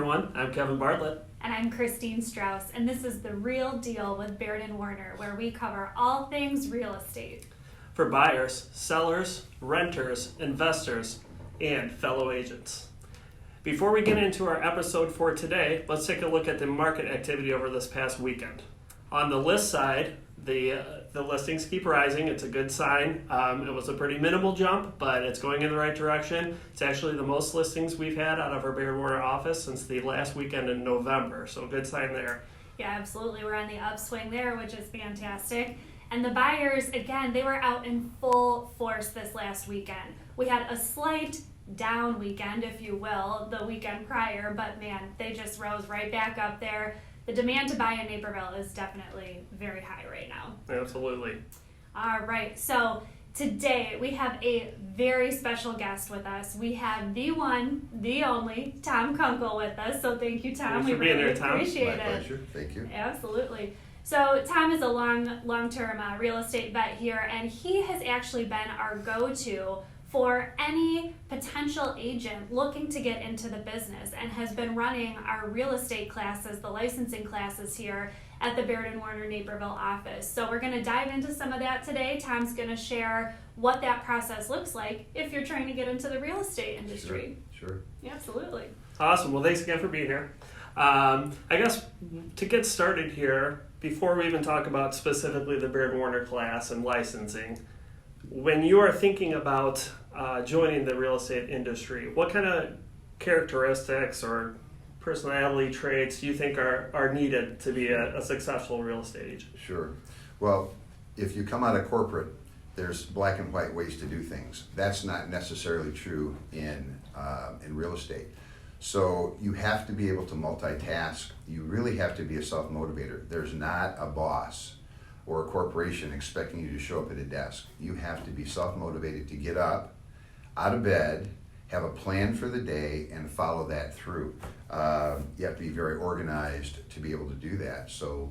everyone. I'm Kevin Bartlett. And I'm Kristine Strauss, and this is The Real Deal with Baird & Warner, where we cover all things real estate. For buyers, sellers, renters, investors, and fellow agents. Before we get into our episode for today, let's take a look at the market activity over this past weekend. On the list side, the listings keep rising. It's a good sign. It was a pretty minimal jump, but it's going in the right direction. It's actually the most listings we've had out of our Baird Warner office since the last weekend in November, so good sign there. Yeah, absolutely. We're on the upswing there, which is fantastic. And the buyers, again, they were out in full force this last weekend. We had a slight down weekend, if you will, the weekend prior, but man, they just rose right back up there. The demand to buy in Naperville is definitely very high right now. Absolutely. All right, so today we have a very special guest with us. We have the one, the only, Tom Kunkel with us. So thank you, Tom. Thanks for being here, Tom. Appreciate it. My pleasure. Thank you. Absolutely. So Tom is a long-term real estate vet here, and he has actually been our go-to for any potential agent looking to get into the business, and has been running our real estate classes, the licensing classes here at the Baird & Warner Naperville office. So we're going to dive into some of that today. Tom's going to share what that process looks like if you're trying to get into the real estate industry. Sure. Yeah, absolutely. Awesome. Well, thanks again for being here. I guess to get started here, before we even talk about specifically the Baird Warner class and licensing, when you are thinking about joining the real estate industry, what kind of characteristics or personality traits do you think are needed to be a successful real estate agent? Sure. Well, if you come out of corporate, there's black and white ways to do things. That's not necessarily true in real estate. So you have to be able to multitask. You really have to be a self-motivator. There's not a boss or a corporation expecting you to show up at a desk. You have to be self-motivated to get up, out of bed, have a plan for the day, and follow that through. You have to be very organized to be able to do that. So,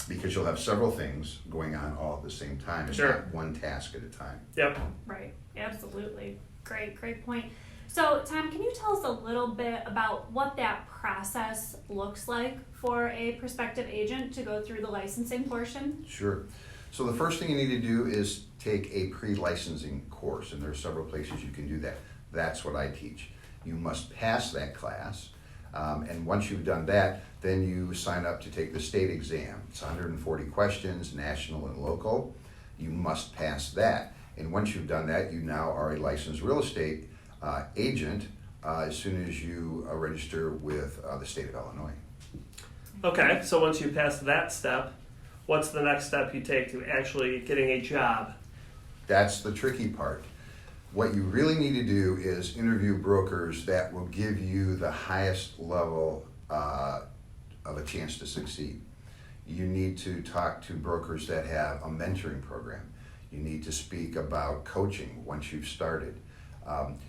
because you'll have several things going on all at the same time. It's Sure. not one task at a time. Yep. Right. Absolutely. Great point. So, Tom, can you tell us a little bit about what that process looks like for a prospective agent to go through the licensing portion? Sure. So the first thing you need to do is take a pre-licensing course, and there are several places you can do that. That's what I teach. You must pass that class, and once you've done that, then you sign up to take the state exam. It's 140 questions, national and local. You must pass that, and once you've done that, you now are a licensed real estate agent as soon as you register with the state of Illinois. Okay, so once you pass that step, what's the next step you take to actually getting a job? That's the tricky part. What you really need to do is interview brokers that will give you the highest level of a chance to succeed. You need to talk to brokers that have a mentoring program. You need to speak about coaching once you've started.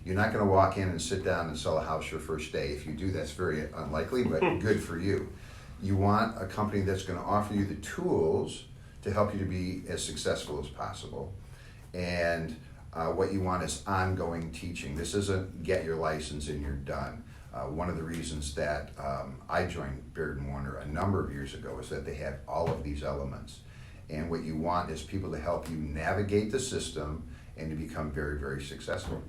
You're not going to walk in and sit down and sell a house your first day. If you do, that's very unlikely, but good for you. You want a company that's going to offer you the tools to help you to be as successful as possible. And what you want is ongoing teaching. This isn't get your license and you're done. One of the reasons that I joined Baird & Warner a number of years ago is that they had all of these elements. And what you want is people to help you navigate the system and to become very, very successful.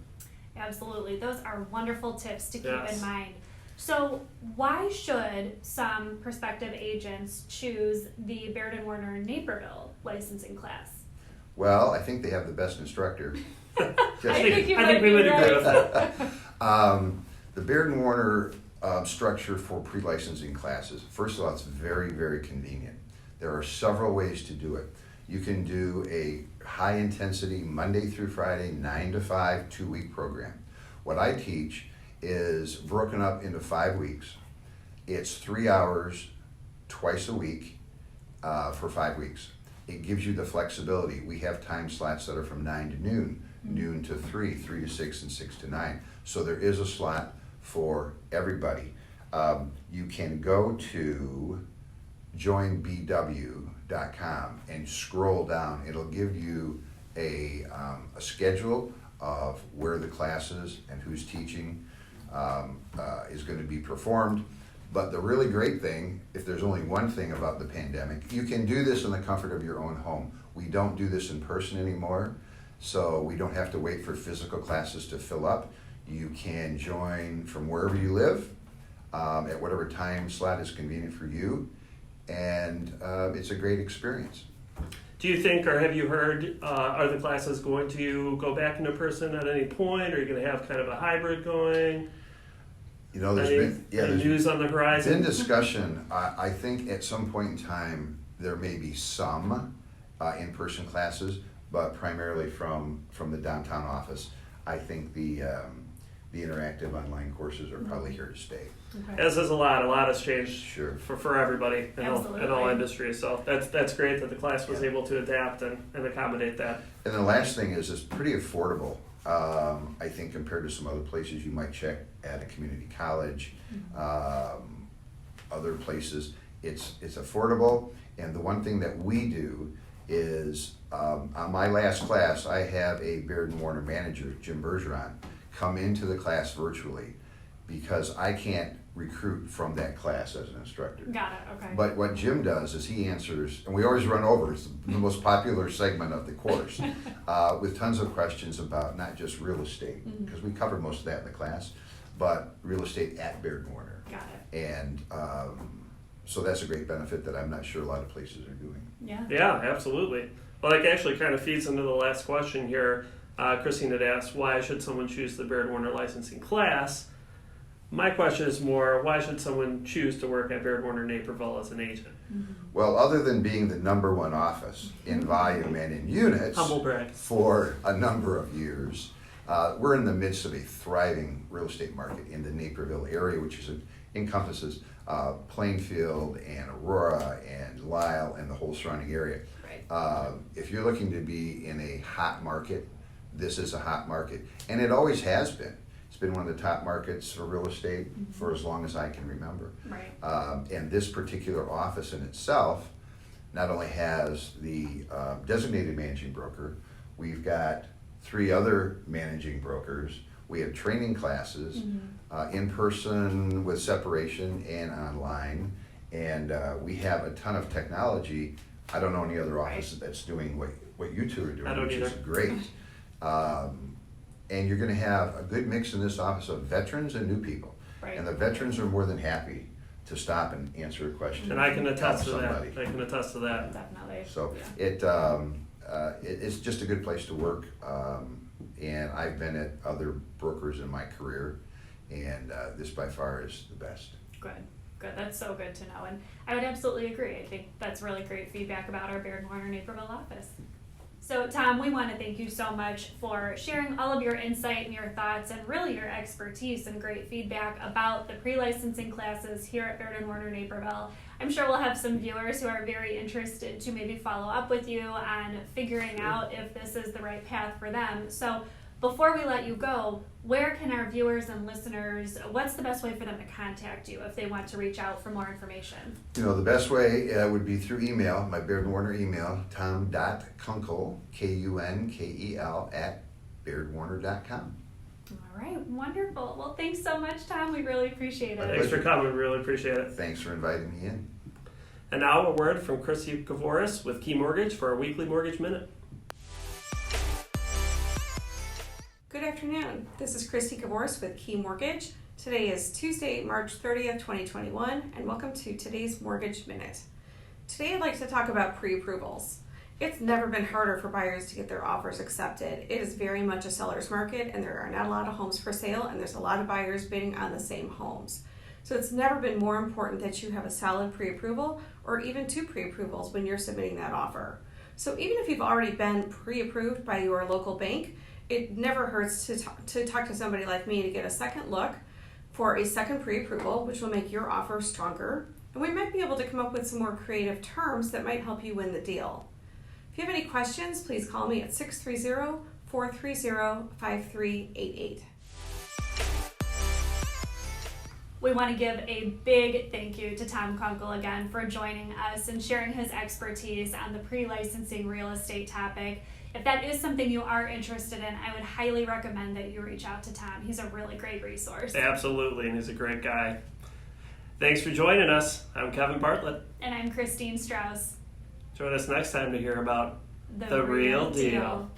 Absolutely. Those are wonderful tips to keep Yes. in mind. So why should some prospective agents choose the Baird & Warner Naperville licensing class? Well, I think they have the best instructor. I think you I might think we be would right. agree with that. The Baird & Warner structure for pre-licensing classes, first of all, it's very, very convenient. There are several ways to do it. You can do a high-intensity Monday through Friday, 9 to 5, 2-week program. What I teach is broken up into 5 weeks. It's 3 hours twice a week for 5 weeks. It gives you the flexibility. We have time slots that are from 9 to noon, noon to 3, 3 to 6, and 6 to 9. So there is a slot for everybody. You can go to joinbw.com and scroll down. It'll give you a schedule of where the class is and who's teaching. is going to be performed. But the really great thing, if there's only one thing about the pandemic, you can do this in the comfort of your own home. We don't do this in person anymore, so we don't have to wait for physical classes to fill up. You can join from wherever you live, at whatever time slot is convenient for you, and it's a great experience. Do you think, or have you heard, are the classes going to go back into person at any point? Or are you going to have kind of a hybrid going? You know, there's news on the horizon. been discussion. I think at some point in time there may be some in-person classes, but primarily from the downtown office. I think the interactive online courses are probably here to stay. Okay. As is a lot has changed Sure. for everybody in all industries. So that's great that the class was able to adapt and accommodate that. And the last thing is it's pretty affordable. I think compared to some other places you might check at a community college, other places, it's affordable. And the one thing that we do is on my last class, I have a Baird & Warner manager, Jim Bergeron, come into the class virtually because I can't recruit from that class as an instructor. Got it, okay. But what Jim does is he answers, and we always run over, it's the most popular segment of the course, with tons of questions about not just real estate, because we covered most of that in the class, but real estate at Baird & Warner. Got it. And so that's a great benefit that I'm not sure a lot of places are doing. Yeah, absolutely. Well, that actually kind of feeds into the last question here. Kristine had asked, why should someone choose the Baird & Warner licensing class? My question is more, why should someone choose to work at Baird & Warner Naperville as an agent? Well, other than being the #1 office in volume and in units Humble brag. for a number of years, we're in the midst of a thriving real estate market in the Naperville area, which encompasses Plainfield and Aurora and Lisle and the whole surrounding area. Right. If you're looking to be in a hot market, this is a hot market, and it always has been. It's been one of the top markets for real estate for as long as I can remember. Right. And this particular office in itself not only has the designated managing broker, we've got 3 other managing brokers. We have training classes, in person with separation and online, and we have a ton of technology. I don't know any other office that's doing what you two are doing, which is great. And you're going to have a good mix in this office of veterans and new people. Right. And the veterans are more than happy to stop and answer a question. And I can attest to somebody. that. I can attest to that. Definitely. So yeah. it's just a good place to work. And I've been at other brokers in my career, and this by far is the best. Good. That's so good to know. And I would absolutely agree. I think that's really great feedback about our Baird & Warner Naperville office. So, Tom, we want to thank you so much for sharing all of your insight and your thoughts and really your expertise and great feedback about the pre-licensing classes here at Baird & Warner Naperville. I'm sure we'll have some viewers who are very interested to maybe follow up with you on figuring out if this is the right path for them. So, before we let you go, where can our viewers and listeners, what's the best way for them to contact you if they want to reach out for more information? You know, the best way would be through email, my Baird & Warner email, tom.kunkel, Kunkel, at bairdwarner.com. All right, wonderful. Well, thanks so much, Tom. We really appreciate it. Thanks for coming. We really appreciate it. Thanks for inviting me in. And now a word from Kristine Kavoris with Key Mortgage for our weekly Mortgage Minute. Good afternoon. This is Kristine Kavoris with Key Mortgage. Today is Tuesday, March 30th, 2021, and welcome to today's Mortgage Minute. Today I'd like to talk about pre-approvals. It's never been harder for buyers to get their offers accepted. It is very much a seller's market, and there are not a lot of homes for sale, and there's a lot of buyers bidding on the same homes. So it's never been more important that you have a solid pre-approval or even 2 pre-approvals when you're submitting that offer. So even if you've already been pre-approved by your local bank, it never hurts to talk to somebody like me to get a second look for a second pre-approval, which will make your offer stronger. And we might be able to come up with some more creative terms that might help you win the deal. If you have any questions, please call me at 630-430-5388. We want to give a big thank you to Tom Kunkel again for joining us and sharing his expertise on the pre-licensing real estate topic. If that is something you are interested in, I would highly recommend that you reach out to Tom. He's a really great resource. Absolutely, and he's a great guy. Thanks for joining us. I'm Kevin Bartlett. And I'm Kristine Strauss. Join us next time to hear about The Real Deal.